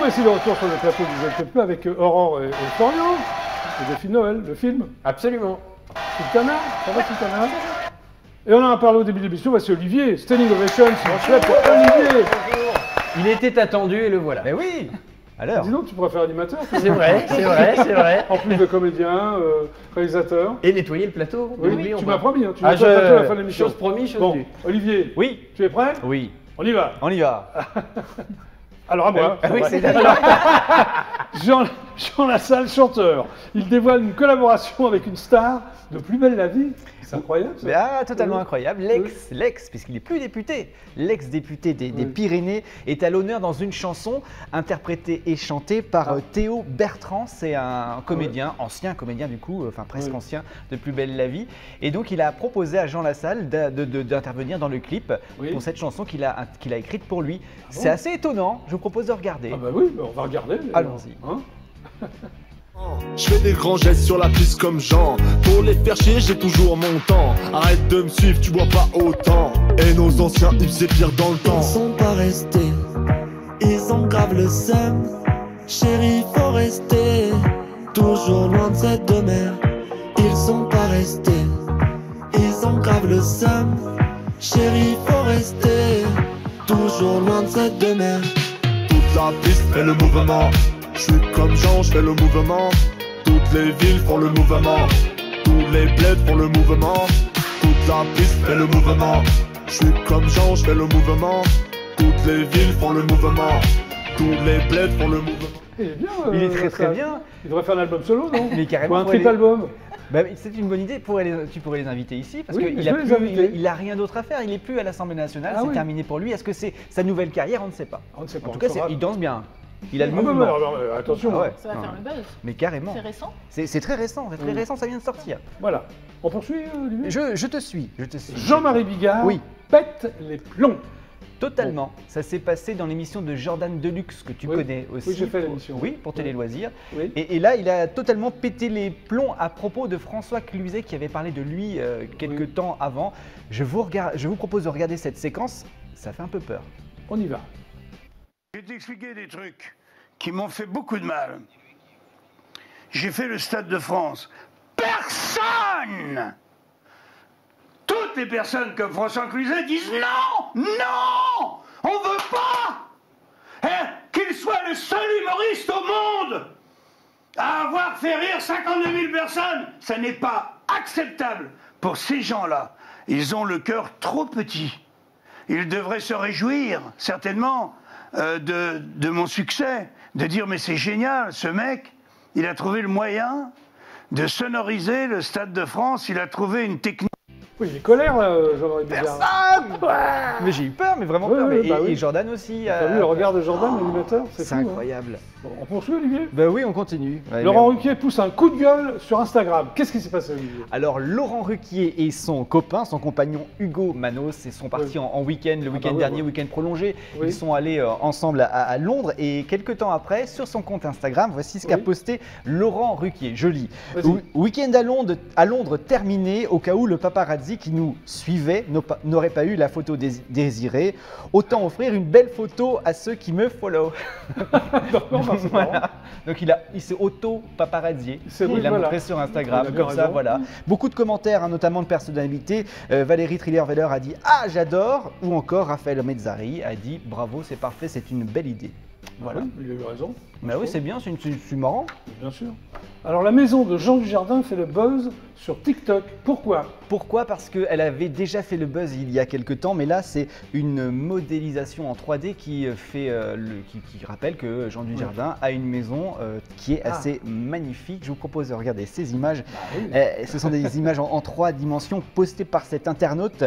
voici le retour sur le plateau du Jeu de Peu avec Aurore et Florian. Le défi de Noël, le film. Absolument. Sultana, ça va Sultana? Et on en a parlé au début de l'émission, voici Olivier. Standing ovation, s'il vous plaît, pour Olivier. Il était attendu et le voilà. Mais oui. Alors. Dis donc, tu pourrais faire animateur. C'est vrai, c'est vrai, c'est vrai. En plus de comédien, réalisateur. Et nettoyer le plateau. Oui, tu m'as promis, hein, tu Ah, nettoies le plateau à la fin de l'émission. Chose promis, chose Bon, due. Olivier, Oui. tu es prêt? Oui. On y va. On y va. Alors à moi. Oui, Ouais. c'est d'accord. Jean Lassalle, chanteur. Il dévoile une collaboration avec une star de Plus belle la vie. C'est incroyable ça. Mais, totalement incroyable. Puisqu'il n'est plus député, l'ex-député des Pyrénées est à l'honneur dans une chanson interprétée et chantée par Théo Bertrand. C'est un comédien, ancien comédien du coup, enfin presque ancien, de Plus belle la vie. Et donc il a proposé à Jean Lassalle d'intervenir dans le clip pour cette chanson qu'il a écrite pour lui. C'est assez étonnant, je vous propose de regarder. Ah bah oui, on va regarder. Allons-y. Hein. Je fais des grands gestes sur la piste comme Jean. Pour les faire chier, j'ai toujours mon temps. Arrête de me suivre, tu bois pas autant. Et nos anciens, ils faisaient pire dans le temps. Ils sont pas restés, ils ont grave le seum. Chérie, faut rester toujours loin de cette demeure. Ils sont pas restés, ils ont grave le seum. Chérie, faut rester toujours loin de cette demeure. Toute la piste fait le mouvement. Je suis comme Jean, je fais le mouvement. Toutes les villes font le mouvement. Tous les bleds font le mouvement. Toute la piste fait le mouvement. Je suis comme Jean, je fais le mouvement. Toutes les villes font le mouvement. Tous les bleds font le mouvement. Il est bien. Il est très très bien. Il devrait faire un album solo, non? Mais carrément. Ou un triple album. Bah, c'est une bonne idée, tu pourrais les inviter ici parce Oui, qu'il a rien d'autre à faire, il n'est plus à l'Assemblée nationale, c'est terminé pour lui. Est-ce que c'est sa nouvelle carrière? On ne sait pas. On ne sait pas. En tout cas, il danse bien, il a le Ah bah, mouvement. attention. Ah ouais. Ça va faire le buzz. Mais carrément. C'est récent? C'est très récent, ça vient de sortir. Voilà. On poursuit, Olivier? Je te suis. Jean-Marie Bigard Oui. pète les plombs. Totalement. Ça s'est passé dans l'émission de Jordan Deluxe que tu connais aussi. Oui, j'ai fait l'émission. Oui, pour Télé Loisirs. Oui. Et là, il a totalement pété les plombs à propos de François Cluzet qui avait parlé de lui quelques temps avant. Je vous propose de regarder cette séquence. Ça fait un peu peur. On y va. Je vais t'expliquer des trucs qui m'ont fait beaucoup de mal. J'ai fait le Stade de France. Personne! Toutes les personnes comme François Cluzet disent non! Non! On veut pas! Hein? Qu'il soit le seul humoriste au monde à avoir fait rire 52 000 personnes, ça n'est pas acceptable pour ces gens-là. Ils ont le cœur trop petit. Ils devraient se réjouir, certainement, de mon succès, de dire mais c'est génial, ce mec, il a trouvé le moyen de sonoriser le Stade de France, il a trouvé une technique. Oui, il est colère, là, Jean-Marie Bigard. Mais j'ai eu peur, mais vraiment peur. Et Jordan aussi. T'as vu le regard de Jordan, l'animateur? C'est fou, incroyable. Hein. Bon, on poursuit, Olivier? Ben oui, on continue. Laurent Ruquier pousse un coup de gueule sur Instagram. Qu'est-ce qui s'est passé, Olivier? Alors, Laurent Ruquier et son copain, son compagnon Hugo Manos, ils sont partis en week-end, le week-end dernier, week-end prolongé. Ils sont allés ensemble à Londres et quelques temps après, sur son compte Instagram, voici ce qu'a posté Laurent Ruquier. Je lis. Week-end à Londres terminé, au cas où le paparazzi qui nous suivait n'aurait pas eu la photo désirée. Autant offrir une belle photo à ceux qui me follow. Voilà. Donc il s'est auto-paparazzié. Il l'a montré sur Instagram, comme ça, voilà. Beaucoup de commentaires, notamment de personnalités. Valérie Trierweiler a dit « Ah, j'adore !» ou encore Raphaël Mezzari a dit « Bravo, c'est parfait, c'est une belle idée ». Voilà. Oui, il a eu raison. Bah oui, c'est bien, c'est marrant. Bien sûr. Alors la maison de Jean Dujardin fait le buzz sur TikTok. Pourquoi? Pourquoi? Parce qu'elle avait déjà fait le buzz il y a quelques temps, mais là c'est une modélisation en 3D qui rappelle que Jean Dujardin a une maison qui est assez magnifique. Je vous propose de regarder ces images. Ce sont des images en 3 dimensions postées par cet internaute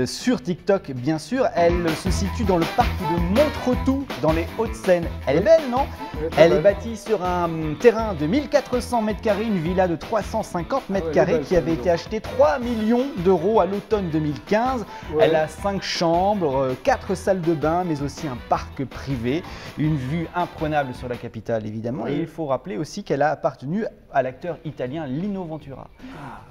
sur TikTok, bien sûr. Elle se situe dans le parc de Montretout, dans les Hauts-de-Seine. Elle est belle, non? Elle est bâtie sur un terrain de 1400 m², une villa de 350 m² qui avait été achetée 3 millions d'euros à l'automne 2015. Elle a 5 chambres, 4 salles de bain, mais aussi un parc privé, une vue imprenable sur la capitale évidemment. Et il faut rappeler aussi qu'elle a appartenu à l'acteur italien Lino Ventura.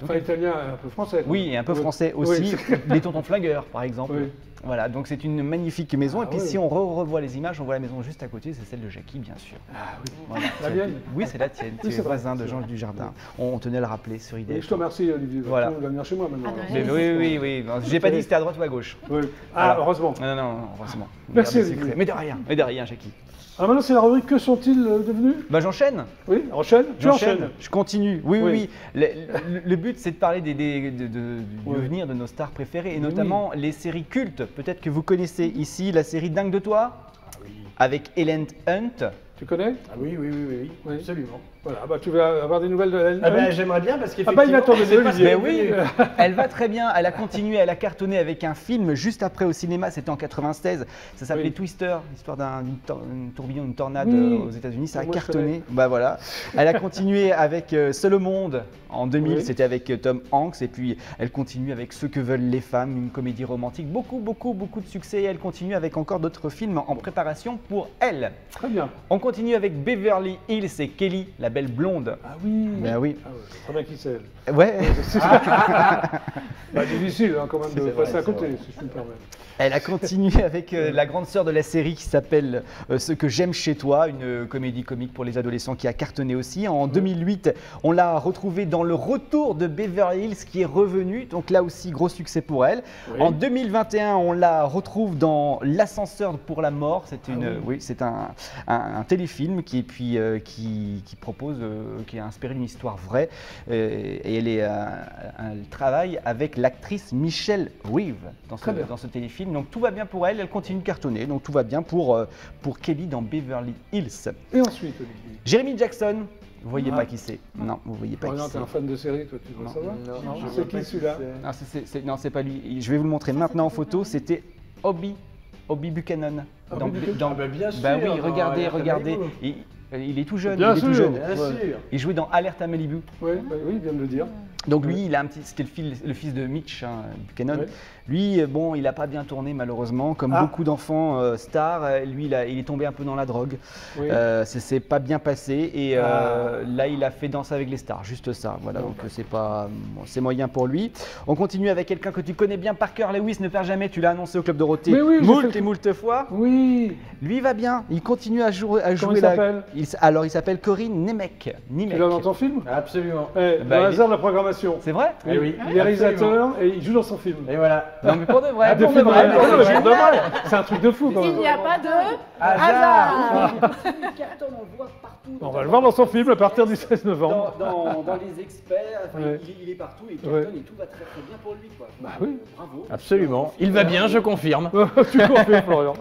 Enfin, italien, un peu français. Oui, et un peu français aussi. Les Tontons Flingueurs par exemple. Voilà, donc c'est une magnifique maison. Ah, et puis ouais. si on revoit les images, on voit la maison juste à côté, c'est celle de Jackie, bien sûr. Ah oui. Voilà. La mienne. Oui, c'est la tienne. Tu Oui, es c'est vrai, voisin de c'est Jean vrai. Dujardin. On tenait à le rappeler sur Et idée. je te remercie, Olivier. Voilà. Tu vas venir chez moi maintenant. Ah, Mais oui. J'ai pas dit que c'était à droite ou à gauche. Oui. Ah, Alors. heureusement. Non, heureusement. Merci, Gardez le Olivier. secret. Mais de rien, Jackie. Alors maintenant, c'est la rubrique Que sont-ils devenus? Bah j'enchaîne. Oui, enchaîne. Tu enchaînes. Je continue. Oui. Oui. Le but, c'est de parler du Oui. devenir de nos stars préférées et Oui. notamment les séries cultes. Peut-être que vous connaissez ici la série Dingue de toi avec Helen Hunt. Tu connais? Ah oui, Oui. absolument. Voilà, bah, tu vas avoir des nouvelles de Helen Ah ben Hunt. j'aimerais bien parce Ah bah, il va qu'effectivement, tomber de c'est pas Olivier. ce que- Mais oui, elle va très bien. Elle a continué, elle a cartonné avec un film juste après au cinéma. C'était en 96. Ça s'appelait Oui. Twister, l'histoire d'un tourbillon, une tornade Oui. aux États-Unis. Ça a Moi, je cartonné. Bah voilà. Elle a continué avec Seul au monde en 2000. Oui. C'était avec Tom Hanks. Et puis elle continue avec Ce que veulent les femmes, une comédie romantique. Beaucoup de succès. Et elle continue avec encore d'autres films en préparation pour elle. Très bien. On continue avec Beverly Hills et Kelly, la belle blonde. Ah oui. Ben oui. Ah ouais, très bien qui c'est elle. Ouais. Bah, difficile hein, quand même de C'est passer vrai, à côté, c'est vrai. si je puis me permettre. Elle a continué avec la grande sœur de la série qui s'appelle Ce que j'aime chez toi, une comédie comique pour les adolescents qui a cartonné aussi. En 2008, on l'a retrouvée dans Le Retour de Beverly Hills qui est revenu, donc là aussi gros succès pour elle. Oui. En 2021, on la retrouve dans L'ascenseur pour la mort. C'est c'est un téléfilm qui propose, qui a inspiré une histoire vraie et elle travaille avec l'actrice Michelle Reeve Très bien. dans ce téléfilm. Donc tout va bien pour elle, elle continue de cartonner. Donc tout va bien pour Kelly dans Beverly Hills. Et ensuite, Olivier. Jérémy Jackson, vous voyez Ah. pas qui c'est. Non, vous voyez pas Florian, qui t'es c'est. un fan de série, toi, tu dois Non. savoir. Non, je C'est vois pas qui celui-là? Non, c'est pas lui. Je vais vous le montrer maintenant en photo. C'était Obi Buchanan. Obi Buchanan. Ah bah bien sûr. Bah oui, dans regardez. Alerte Malibu. Il est tout jeune. Bien il est tout sûr. jeune. Bien Ouais. sûr. Il jouait dans Alerte à Malibu. Oui, il vient de le dire. Donc lui, il a c'était le fils de Mitch Buchanan. Ouais. Lui, bon, il n'a pas bien tourné malheureusement, comme Ah. beaucoup d'enfants stars. Lui, il est tombé un peu dans la drogue. Oui. Ça s'est pas bien passé et là, il a fait Danse avec les stars, juste ça. Voilà, donc c'est moyen pour lui. On continue avec quelqu'un que tu connais bien, Parker Lewis, ne perd jamais. Tu l'as annoncé au Club Dorothée Mais oui, j'ai moult fait et moult fois. Oui. Lui il va bien. Il continue à jouer. Comment il s'appelle? Alors, il s'appelle Corinne Nemec. Tu l'as dans ton film? Absolument. Eh, Bah, le il est- hasard de la programmation. C'est vrai? Eh oui. Il est réalisateur et il joue dans son film. Et voilà. Non, mais pour de vrai. Ah, pour de film vrai, vrai. pour de Ah, vrai. non, mais pour de vrai. C'est un truc de fou quand Il même. n'y a pas de Hasard. On va le voir dans son film à partir du 16 novembre. Dans les experts, Ouais. il est partout, il Ouais. cartonne et tout va très bien pour lui. Quoi. Bah oui. Bravo. Absolument. Il va bien, je confirme. Tu confirmes, Florian.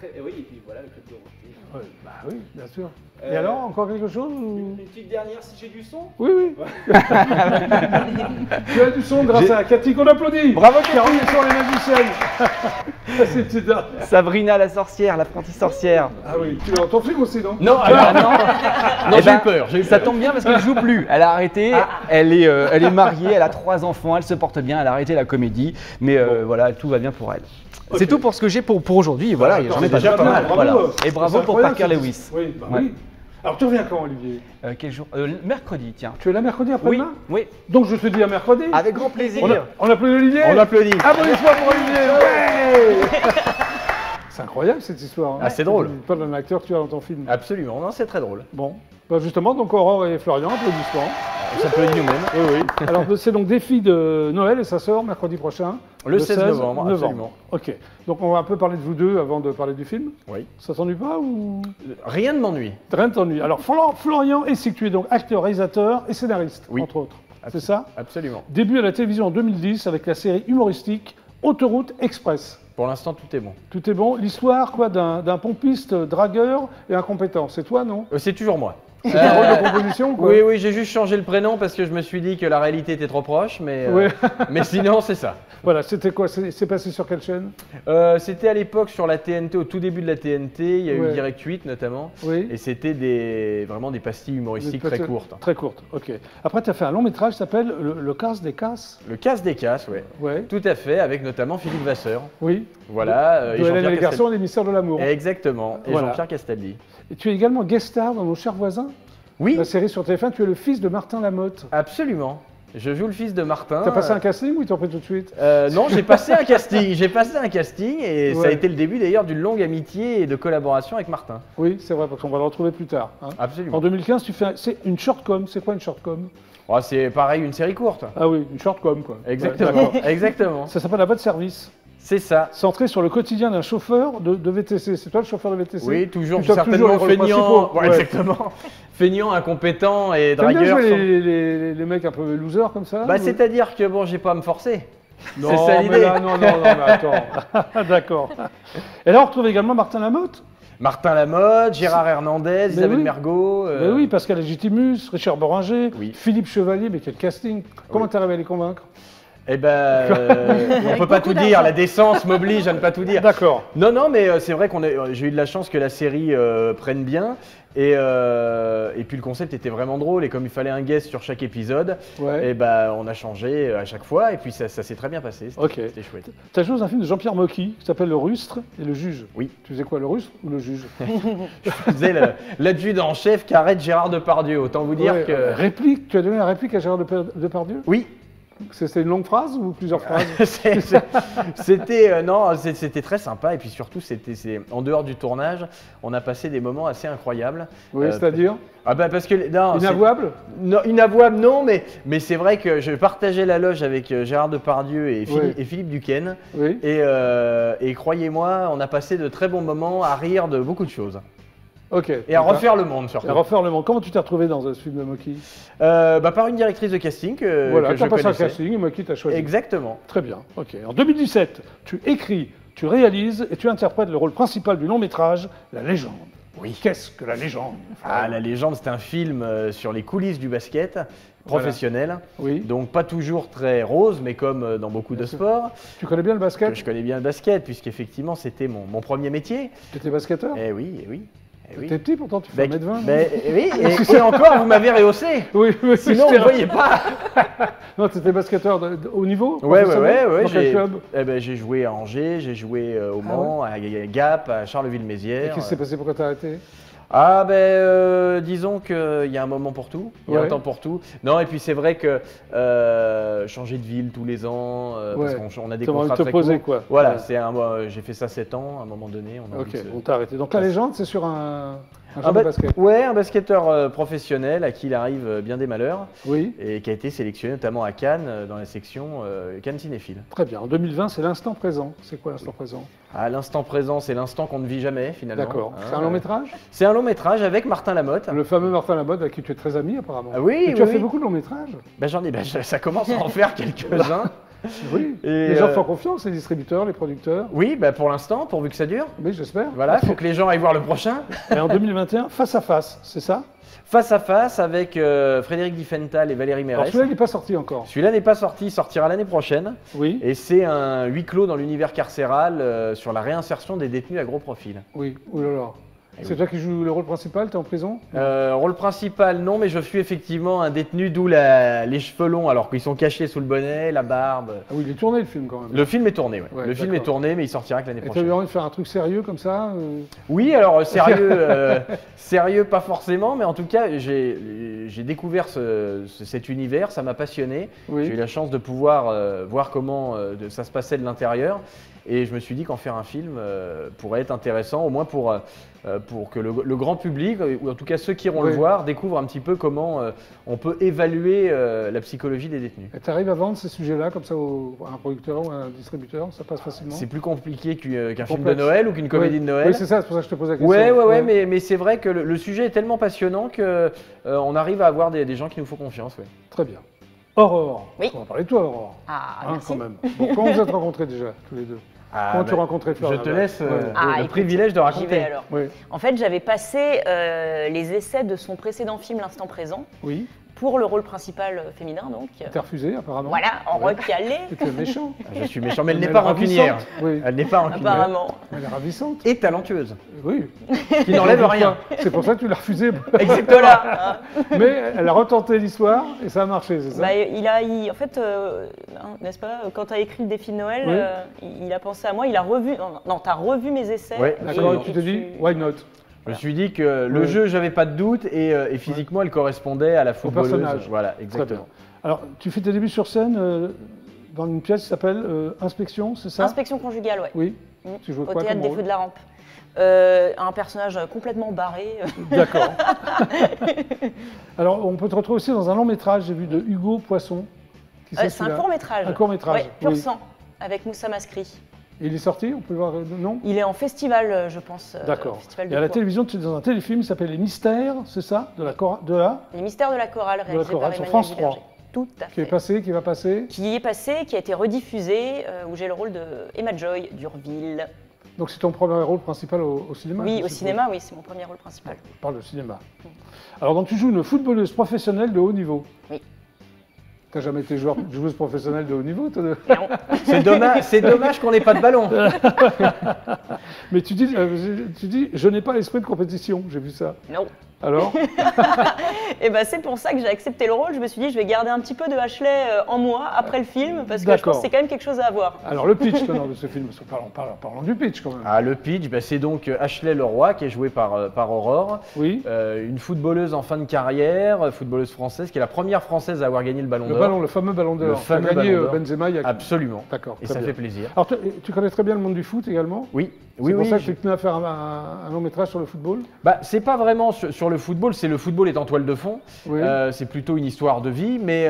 Oui, et puis voilà le Club Dorothée. Ouais, bah oui, bien sûr. Et alors, encore quelque chose ou... Une petite dernière si j'ai du son. Oui, oui. Tu as du son grâce à Cathy qu'on applaudit. Bravo, Cathy. Car on est sur les magiciennes. C'est une petite dame. Sabrina la sorcière, l'apprentie sorcière. Ah oui, tu l'as dans ton film aussi, non? Non, alors, non. Non, Eh j'ai ben, eu peur. J'ai eu Ça peur. tombe bien parce qu'elle joue plus. Elle a arrêté. Elle est mariée, elle a 3 enfants, elle se porte bien. Elle a arrêté la comédie, mais voilà, tout va bien pour elle. Ok. C'est tout pour ce que j'ai pour aujourd'hui. Voilà, D'accord, j'en ai c'est pas déjà de pas mal, mal. bravo. Voilà. Et bravo C'est pour incroyable, Parker cette- Lewis. Oui, bah Ouais. oui. Alors tu reviens quand, Olivier? Quel jour Mercredi, tiens. Tu es là mercredi Oui, après-demain? oui. Donc je te dis à mercredi. Avec grand plaisir. On applaudit Olivier? On applaudit. Applaudissements pour Olivier. Ouais. C'est incroyable cette histoire. hein. Ah, c'est drôle. Pas d'un acteur que tu as dans ton film. Absolument. Non, c'est très drôle. Bon. Bah justement, donc Aurore et Florian, applaudissements. On s'applaudit nous-mêmes. Oui, oui. Alors c'est donc Défi de Noël et ça sort mercredi prochain. Le 16 novembre, absolument. Ok. Donc on va un peu parler de vous deux avant de parler du film. Oui. Ça t'ennuie pas ou Rien ne m'ennuie. rien ne t'ennuie? Alors Florian est tu es donc acteur, réalisateur et scénariste, Oui. entre autres. C'est ça? Absolument. Début à la télévision en 2010 avec la série humoristique Autoroute Express. Pour l'instant, tout est bon. Tout est bon. L'histoire quoi d'un pompiste dragueur et incompétent. C'est toi, non? C'est toujours moi. C'est un rôle de composition quoi? Oui, oui, j'ai juste changé le prénom parce que je me suis dit que la réalité était trop proche, mais, Ouais. mais sinon, c'est ça. Voilà, c'était quoi? C'est passé sur quelle chaîne? C'était à l'époque sur la TNT, au tout début de la TNT, il y a Ouais. eu Direct 8 notamment, Oui. et c'était vraiment des pastilles humoristiques très courtes. Très courtes, ok. Après, tu as fait un long métrage qui s'appelle Le casse des casses. Le casse des casses, ouais. Ouais. Tout à fait, avec notamment Philippe Vasseur. Oui. Voilà. De Hélène et les garçons et les mystères de l'amour. Exactement, et Voilà. Jean-Pierre Castaldi. Et tu es également guest star dans Nos chers voisins. Oui, La série sur TF1, tu es le fils de Martin Lamotte. absolument. Je joue le fils de Martin. T'as passé un casting ou ils t'ont pris tout de suite? Non, j'ai passé un casting. J'ai passé un casting et ça a Ouais. été le début d'ailleurs d'une longue amitié et de collaboration avec Martin. Oui, c'est vrai, parce qu'on va le retrouver plus tard. Hein. Absolument. En 2015, tu fais c'est une shortcom. C'est quoi une shortcom? Oh, c'est pareil, une série courte. Ah oui, une shortcom quoi. Ouais, Exactement. d'accord. Exactement. Ça s'appelle La Voix de service. C'est ça. Centré sur le quotidien d'un chauffeur de VTC. C'est toi le chauffeur de VTC? Oui, toujours Tu tapes toujours certainement les rôles feignant. principaux. Ouais, Ouais. Exactement. Feignant, incompétent et T'aimes bien dragueur. jouer sans- les mecs un peu losers comme ça? Bah, ou- c'est-à-dire que bon, j'ai pas à me forcer. Non, c'est ça mais l'idée. là, non, mais attends. D'accord. Et là, on retrouve également Martin Lamotte. Martin Lamotte, Gérard Hernandez, Isabelle oui. Mergo. Ben oui, Pascal Légitimus, Richard Boringer, Oui. Philippe Chevalier, mais quel casting. Comment t'arrives à les convaincre? Eh ben, on peut pas tout dire. La décence m'oblige à ne pas tout dire. D'accord. Non, non, mais c'est vrai j'ai eu de la chance que la série prenne bien. Et puis le concept était vraiment drôle. Et comme il fallait un guest sur chaque épisode, Ouais. et ben, on a changé à chaque fois. Et puis ça s'est très bien passé. C'était Ok. c'était chouette. Tu as joué dans un film de Jean-Pierre Mocky qui s'appelle Le Rustre et le Juge. Oui. Tu faisais quoi, le Rustre ou le Juge? Je faisais l'adjudant en chef qui arrête Gérard Depardieu. Autant vous dire Ouais, que. Réplique, tu as donné la réplique à Gérard Depardieu? Oui. C'était une longue phrase ou plusieurs phrases? C'était très sympa. Et puis surtout, en dehors du tournage, on a passé des moments assez incroyables. Oui, c'est-à-dire Ah bah parce que non, c'est- inavouable? Non, inavouable, non, mais c'est vrai que je partageais la loge avec Gérard Depardieu et Ouais. Philippe Duquesne. Oui. Et croyez-moi, on a passé de très bons moments à rire de beaucoup de choses. Ok. Et à refaire le monde surtout. Et à refaire le monde. Comment tu t'es retrouvé dans ce film de Mocky? Par une directrice de casting Voilà, que tu je as passé un connaissais. casting et Mocky t'a choisi. Exactement. Très bien, ok. En 2017, tu écris, tu réalises et tu interprètes le rôle principal du long métrage, La Légende. Oui. Qu'est-ce que La Légende? Ah, La Légende, c'est un film sur les coulisses du basket professionnel. Oui. Donc pas toujours très rose, mais comme dans beaucoup de sports. Tu connais bien le basket? Je connais bien le basket, puisqu'effectivement c'était mon premier métier. Tu étais basketteur? Eh oui, eh oui. Eh oui. T'es petit pourtant, tu fais 1m20. non Oui, et encore, vous m'avez rehaussé. Oui, oui, Sinon, on ne voyait pas. Non, tu étais basketteur de haut niveau? Ouais. professionnel? Dans quel club? J'ai joué à Angers, j'ai joué au Mans, à Gap, à Et Charleville-Mézières. qu'est-ce qui s'est passé? Pourquoi t'as arrêté? Disons qu'il y a un moment pour tout, il y a Ouais. un temps pour tout. Non, et puis c'est vrai que changer de ville tous les ans, parce Ouais. qu'on a des T'as envie de contrats te très poser, courts. quoi. Voilà, Ouais. j'ai fait ça 7 ans, à un moment donné. On a Ok, envie de se- on t'a arrêté. Donc La Légende, c'est sur un Un joueur de basket? Ouais, un basketteur professionnel à qui il arrive bien des malheurs Oui, et qui a été sélectionné notamment à Cannes dans la section Cannes Cinéphile. très bien. En 2020, c'est l'instant présent. C'est quoi l'instant présent? À l'instant présent, c'est l'instant qu'on ne vit jamais finalement. D'accord. Hein, C'est un long métrage? C'est un long métrage avec Martin Lamotte. Le fameux Martin Lamotte avec qui tu es très ami apparemment. Ah oui, Et tu as oui, fait oui. beaucoup de longs métrages? Ça commence à en faire quelques-uns. Oui. Et, Les gens font confiance, les distributeurs, les producteurs. Oui, pour l'instant, pourvu que ça dure. Oui, j'espère. Voilà, il faut que les gens aillent voir le prochain. Et en 2021, Face à Face, c'est ça? Face à face avec Frédéric Diffenthal et Valérie Alors Mérès. celui-là, il n'est pas sorti encore. Celui-là n'est pas sorti, il sortira l'année prochaine. Oui, Et c'est un huis clos dans l'univers carcéral sur la réinsertion des détenus à gros profil. oui. Ouh là là. C'est toi qui joues le rôle principal? T'es en prison? Rôle principal, non, mais je suis effectivement un détenu, d'où les cheveux longs, alors qu'ils sont cachés sous le bonnet, la barbe. Ah oui, il est tourné le film quand même. Le film est tourné, ouais. Ouais, Le film est d'accord. tourné, mais il sortira que l'année Et t'as eu prochaine. envie de faire un truc sérieux comme ça? Oui, alors sérieux pas forcément, mais en tout cas j'ai découvert cet univers, ça m'a passionné. Oui. J'ai eu la chance de pouvoir voir comment ça se passait de l'intérieur, et je me suis dit qu'en faire un film pourrait être intéressant, au moins pour que le grand public, ou en tout cas ceux qui iront Oui. le voir, découvrent un petit peu comment on peut évaluer la psychologie des détenus. Et t'arrives à vendre ces sujets-là comme ça à un producteur ou à un distributeur? Ça passe facilement? C'est plus compliqué qu'un film de Complexe. Noël ou qu'une comédie Oui. de Noël. Oui, c'est ça, c'est pour ça que je te pose la question. Ouais, mais c'est vrai que le sujet est tellement passionnant que on arrive à avoir des gens qui nous font confiance. Ouais. Très bien. Aurore. Oui. On va parler de toi, Aurore. Ah, Hein, merci. quand même. Bon, comment vous êtes rencontrés déjà, tous les deux? Comment tu as rencontré Je Florian te Lebrun? laisse Ouais. le écoute, privilège de J'y raconter. vais alors. Oui. En fait, j'avais passé les essais de son précédent film, L'Instant Présent, Oui. pour le rôle principal féminin, donc. T'as refusé, apparemment. Voilà, en Ouais. recalé, Et tu es méchant. Je suis méchant, mais elle n'est est pas rancunière. ravissante. Oui. Elle n'est pas rancunière. apparemment. Elle est ravissante. Et talentueuse. Oui. Qui n'enlève rien. C'est pour ça que tu l'as refusé. Exactement. Voilà. hein. Mais elle a retenté l'histoire et ça a marché, c'est ça? Bah, en fait, n'est-ce pas, quand tu as écrit le défi de Noël, Oui. il a pensé à moi, il a revu, non, tu as revu mes essais. Ouais, D'accord, absolument. et tu te dis, why not? Je me suis dit que le Ouais. jeu, j'avais pas de doute, et physiquement, elle correspondait à la footballeuse. personnage. Voilà, Très bien. exactement. Alors, tu fais tes débuts sur scène dans une pièce qui s'appelle Inspection, c'est ça? Inspection conjugale, ouais. Oui. Mm. Tu joues Au quoi théâtre comme des rôle? Feux de la Rampe. Un personnage complètement barré. D'accord. Alors, on peut te retrouver aussi dans un long métrage, j'ai vu, de Hugo Poisson. Qui C'est un celui-là? court-métrage. Un court-métrage, Ouais, Pur oui. sang, avec Moussa Maskri. Il est sorti, on peut le voir, non? Il est en festival, je pense. D'accord. Festival Et de à la Tours. télévision, tu es dans un téléfilm qui s'appelle Les Mystères, c'est ça? De la Les Mystères de la chorale, réalisé chorale, par sur Emmanuel France 3. Diverger. Tout à qui est fait. passé, qui va passer. Qui est passé, qui a été rediffusé, où j'ai le rôle de Emma Joy d'Urville. Donc c'est ton premier rôle principal au cinéma? Oui, je au suppose. cinéma, oui, c'est mon premier rôle principal. On parle de cinéma. Alors donc tu joues une footballeuse professionnelle de haut niveau. Oui. T'as jamais été joueuse professionnelle de haut niveau, toi? Non. C'est dommage qu'on n'ait pas de ballon. Mais tu dis, je n'ai pas l'esprit de compétition, j'ai vu ça. Non. Alors? Et ben c'est pour ça que j'ai accepté le rôle. Je me suis dit, je vais garder un petit peu de Ashley en moi après le film, parce que je D'accord. pense que c'est quand même quelque chose à avoir. Alors le pitch de ce film, parlons du pitch quand même. Ah, le pitch, bah, c'est donc Ashley Leroy qui est jouée par Aurore, Oui. une footballeuse en fin de carrière, footballeuse française, qui est la première française à avoir gagné le Ballon d'Or. Le fameux ballon d'or. Le fameux Qu'a gagné Ballon d'Or. Benzema il y a... Absolument. D'accord. Et très ça bien. fait plaisir. Alors tu connais très bien le monde du foot également? Oui, C'est oui, pour oui. ça que tu tenais à faire un long métrage sur le football? Bah, c'est pas vraiment sur le football, le football est en toile de fond. Oui. C'est plutôt une histoire de vie, mais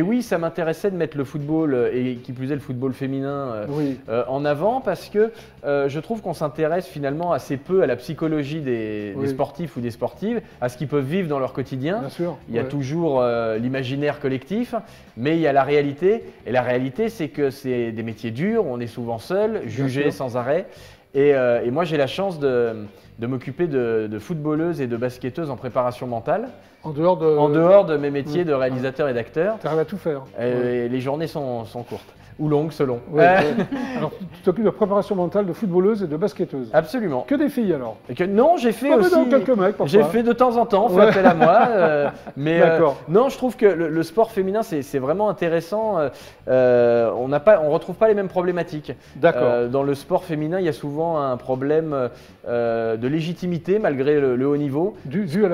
oui, ça m'intéressait de mettre le football et qui plus est le football féminin Oui. en avant parce que je trouve qu'on s'intéresse finalement assez peu à la psychologie des Oui. sportifs ou des sportives, à ce qu'ils peuvent vivre dans leur quotidien. Bien sûr. Il y a ouais. toujours l'imaginaire collectif, mais il y a la réalité. Et la réalité, c'est que c'est des métiers durs, on est souvent seul, jugé sûr. sans arrêt. Et moi, j'ai la chance de m'occuper de footballeuses et de basketteuses en préparation mentale, En dehors de... en dehors de mes métiers de réalisateur et d'acteur. Tu arrives à tout faire. Et les journées sont courtes, ou longues selon. Ouais, ouais. Alors tu t'occupes de préparation mentale de footballeuse et de basketteuse. Absolument. Que des filles alors? Et que, non, j'ai fait Ah, mais aussi. non, quelques mecs parfois. J'ai fait de temps en temps, on fait Ouais. appel à moi. Mais D'accord. non, je trouve que le sport féminin, c'est vraiment intéressant. On retrouve pas les mêmes problématiques. D'accord. Dans le sport féminin, il y a souvent un problème de légitimité malgré le haut niveau. Dû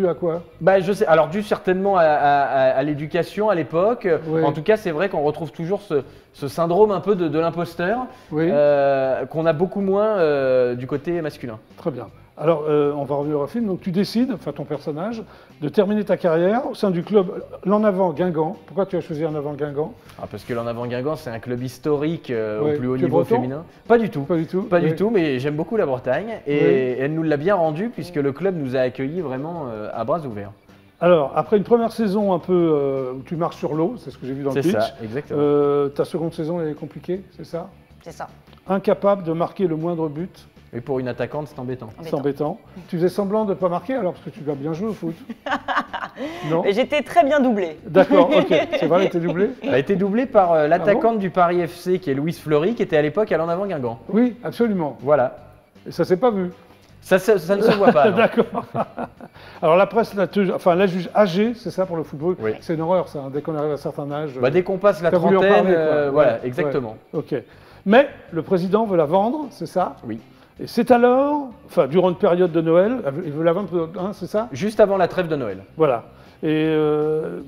à quoi? Bah, je sais. Alors, dû certainement à l'éducation à l'époque. Oui. En tout cas, c'est vrai qu'on retrouve toujours ce syndrome un peu de l'imposteur Oui. qu'on a beaucoup moins du côté masculin. Très bien. Alors, on va revenir au film. Donc, tu décides, enfin ton personnage, de terminer ta carrière au sein du club L'en Avant Guingamp. Pourquoi tu as choisi L'en Avant Guingamp? Ah, parce que l'en avant Guingamp, c'est un club historique Ouais. au plus haut Tu es niveau breton? féminin. Pas du tout. Pas du tout. Pas Oui. du tout, mais j'aime beaucoup la Bretagne et Oui. elle nous l'a bien rendu puisque le club nous a accueillis vraiment à bras ouverts. Alors, après une première saison un peu où tu marches sur l'eau, c'est ce que j'ai vu dans le C'est pitch. ça, exactement. Ta seconde saison est compliquée, c'est ça? C'est ça. Incapable de marquer le moindre but. Et pour une attaquante, c'est embêtant. C'est embêtant. Tu faisais semblant de ne pas marquer alors parce que tu dois bien jouer au foot. Non? Mais j'étais très bien doublée. D'accord, ok. C'est vrai, elle était doublée? Elle a été doublée par l'attaquante du Paris FC qui est Louise Fleury, qui était à l'époque à l'en avant Guingamp. Oui, absolument. Voilà. Et ça s'est pas vu. Ça ne se voit pas. non. D'accord. Alors la presse, la juge âgée, c'est ça pour le football? Oui. C'est une horreur ça, hein, dès qu'on arrive à un certain âge. Bah, dès qu'on passe la t'as voulu en trentaine, parler, quoi. voilà, Ouais, exactement. ouais. Ok. Mais le président veut la vendre, c'est ça? Oui. Et c'est alors, enfin durant une période de Noël, il veut la vendre, hein, c'est ça? Juste avant la trêve de Noël. Voilà. Et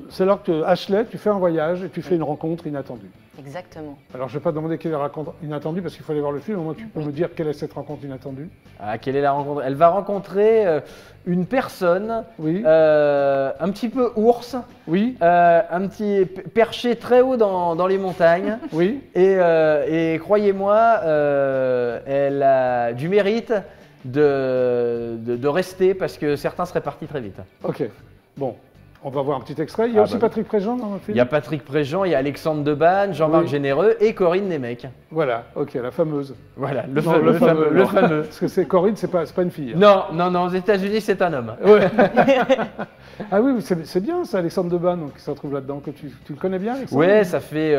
c'est alors que Ashley, tu fais un voyage et tu fais une rencontre inattendue. Exactement. Alors je ne vais pas demander quelle est la rencontre inattendue parce qu'il faut aller voir le film, au moins tu peux me dire quelle est cette rencontre inattendue. Ah, quelle est la rencontre? Elle va rencontrer une personne Oui. un petit peu ours, Oui. un petit perché très haut dans les montagnes. Oui. Et croyez-moi, elle a du mérite de rester parce que certains seraient partis très vite. Ok. Bon. On va voir un petit extrait. Il y a aussi bah oui. Patrick Préjean dans le film? Il y a Patrick Préjean, il y a Alexandre Debanne, Jean-Marc Oui. Généreux et Corinne Nemec. Voilà, ok, la fameuse. Voilà, Non, le le fameux. Parce que c'est Corinne, c'est pas une fille. Non, aux États-Unis, c'est un homme. Ouais. Ah oui, c'est bien ça, Alexandre Debanne, donc, qui se retrouve là-dedans. Que tu le connais bien, Alexandre? Ouais, ça fait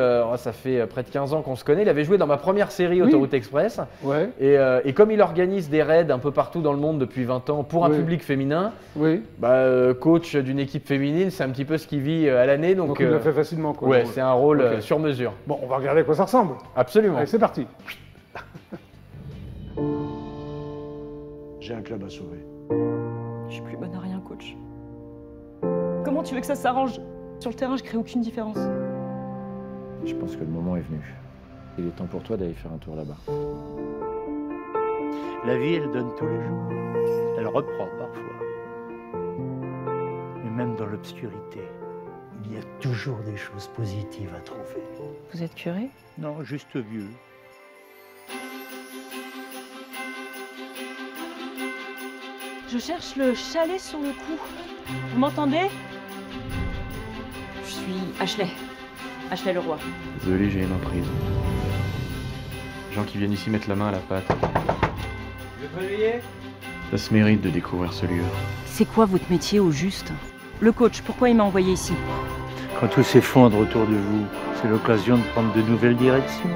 près de 15 ans qu'on se connaît. Il avait joué dans ma première série Oui. Autoroute Express. Ouais, Et comme il organise des raids un peu partout dans le monde depuis 20 ans pour un Oui. public féminin, oui. coach d'une équipe féminine, c'est un petit peu ce qu'il vit à l'année. Donc il l'a fait facilement, quoi. Ouais, c'est un rôle Ok. sur mesure. Bon, on va regarder à quoi ça ressemble. Absolument. Allez, c'est parti. J'ai un club à sauver. Je suis plus bonne à rien, coach. Comment tu veux que ça s'arrange? Sur le terrain, je crée aucune différence. Je pense que le moment est venu. Il est temps pour toi d'aller faire un tour là-bas. La vie, elle donne tous les jours. Elle reprend parfois. Mais même dans l'obscurité, il y a toujours des choses positives à trouver. Vous êtes curé? Non, juste vieux. Je cherche le chalet sur le coup. Vous m'entendez? Je suis Ashley. Ashley Leroy. Désolé, j'ai une emprise. Gens qui viennent ici mettre la main à la pâte. Je vais te réveiller? Ça se mérite de découvrir ce lieu. C'est quoi votre métier au juste? Le coach, pourquoi il m'a envoyé ici? Quand tout s'effondre autour de vous, c'est l'occasion de prendre de nouvelles directions.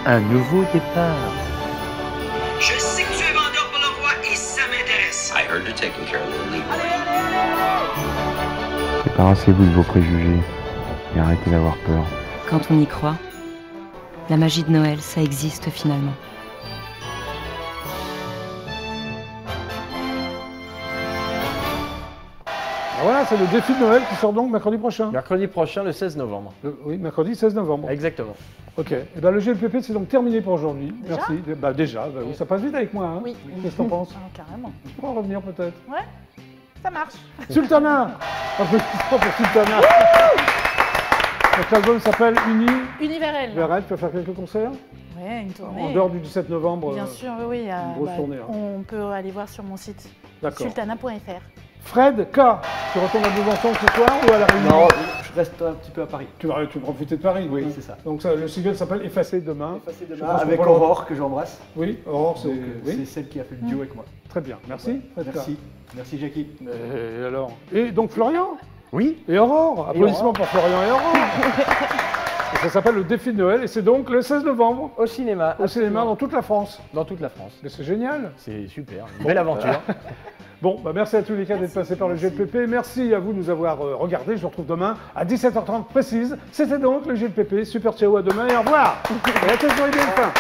Un nouveau départ. Je sais que tu es vendeur pour le roi et ça m'intéresse. I heard you're taking care of Lily. Débarrassez-vous de vos préjugés et arrêtez d'avoir peur. Quand on y croit, la magie de Noël, ça existe finalement. Voilà, c'est le défi de Noël qui sort donc mercredi prochain. Mercredi prochain, le 16 novembre. Oui, mercredi 16 novembre. Exactement. Ok. Et ben, le GLPP, c'est donc terminé pour aujourd'hui. Merci. Bah, déjà, oui, ça passe vite avec moi. Hein. Oui. Qu'est-ce que t'en penses? Carrément. Tu pourras revenir peut-être. Ouais, ça marche. Sultana. Applaudissements pour Sultana. Donc l'album s'appelle Universel. Verrel, tu vas faire quelques concerts? Ouais, une tournée. En dehors du 17 novembre. Bien sûr, oui. Une grosse tournée. Hein. On peut aller voir sur mon site. D'accord. Sultana.fr. Fred K, tu retournes à Besançon ce soir ou à La Réunion? Non, je reste un petit peu à Paris. Tu vas profiter de Paris? Oui, c'est ça. Donc ça, le single s'appelle Effacer demain. Effacer demain avec Aurore que j'embrasse. Oui, Aurore, c'est C'est celle qui a fait le duo avec moi. Très bien, merci. Fred K. Merci. Merci Jackie. Et alors? Et donc Florian? Oui. Et Aurore? Applaudissements pour Florian et Aurore. Et ça s'appelle le défi de Noël et c'est donc le 16 novembre. Au cinéma. Au cinéma dans toute la France. Dans toute la France. Mais c'est génial. C'est super. Une belle aventure. Bon, bah merci à tous les cas d'être passés par le GLPP. Merci à vous de nous avoir regardés. Je vous retrouve demain à 17h30 précise. C'était donc le GLPP. Super ciao, à demain et au revoir. Et à tous, bien fin.